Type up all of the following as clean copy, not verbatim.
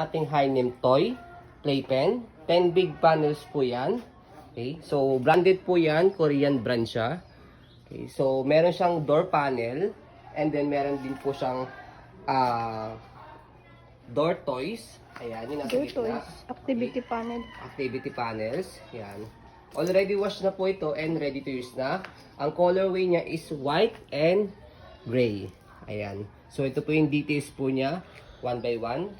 Ating Hi-Nem toy, playpen, 10 big panels po yan. Okay, so branded po yan, Korean brand siya. Okay, so meron siyang door panel, and then meron din po siyang door toys. Ayan, yung nasa Door gitna. toys, activity panel. Activity panels, yan. Already washed na po ito and ready to use na. Ang colorway niya is white and gray. Ayan. So ito po yung details po niya, one by one.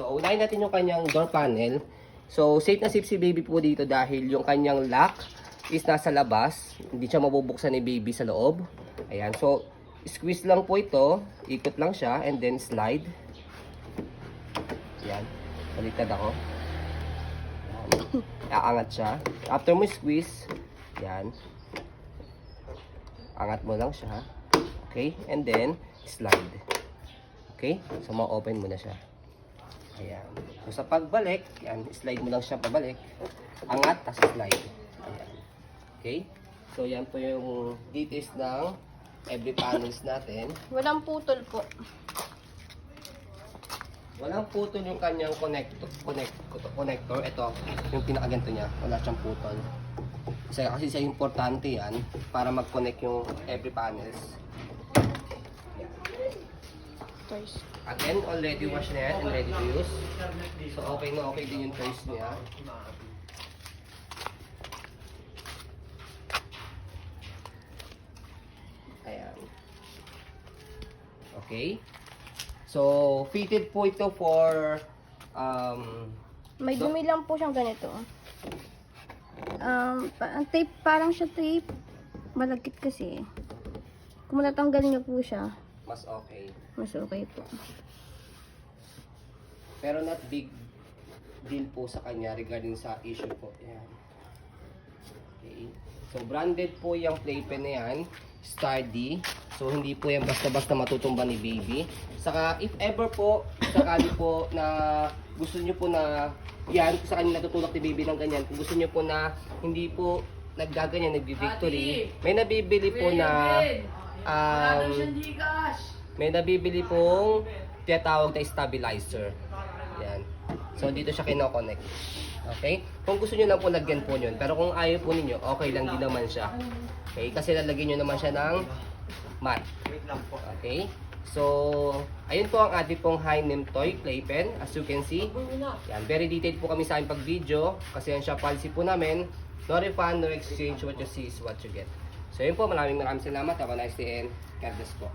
So, unahin natin yung kanyang door panel. So, safe na safe si baby po dito dahil yung kanyang lock is nasa labas. Hindi siya mabubuksan ni baby sa loob. Ayan. So, squeeze lang po ito. Ikot lang siya and then slide. Ayan. Baliktad ako. Ayan. Aangat siya. After mo squeeze, ayan. Angat mo lang siya. Okay. And then, slide. Okay. So, ma-open mo na siya. Ayan. So, sa pagbalik, yan, slide mo lang siya pabalik. Angat, tapos slide. Ayan. Okay? So, yan po yung details ng every panels natin. Walang putol po. Walang putol yung kanyang connector. Ito, yung pinakaganto niya. Wala siyang putol. Kasi siya importante yan para mag-connect yung every panels. Toys. Again, already washed na yan and ready to use. So, okay na okay din yung toys niya. Ayan. Okay. So, fitted po ito for May dumi lang po siyang ganito. Ang tape, parang siya tape. Malagkit kasi. Kung matatanggal niyo po siya, mas okay. mas okay po. Pero not big deal po sa kanya regarding sa issue po. Ayan. Okay. So, branded po yung playpen na yan. Sturdy. So, hindi po yan basta-basta matutumba ni baby. Saka, if ever po, sakali po na gusto nyo po na yan, sa kanya natutulak ni baby ng ganyan. Kung gusto nyo po na hindi po naggaganyan, nagbi-victory, may nabibili po na may nabibili pong tinatawag na stabilizer. Yan. So, dito siya kinoconnect. Okay? Kung gusto nyo lang po lagyan po yun. Pero kung ayaw po ninyo, okay lang din naman siya. Okay? Kasi lalagyan nyo naman siya ng mat. Okay? So, ayun po ang ating pong Hi-Nem toy playpen. As you can see, yan, very detailed po kami sa aming pag-video. Kasi yan siya policy po namin. No refund, no exchange. What you see is what you get. So, yun po. Maraming salamat. Have a nice day and God bless po.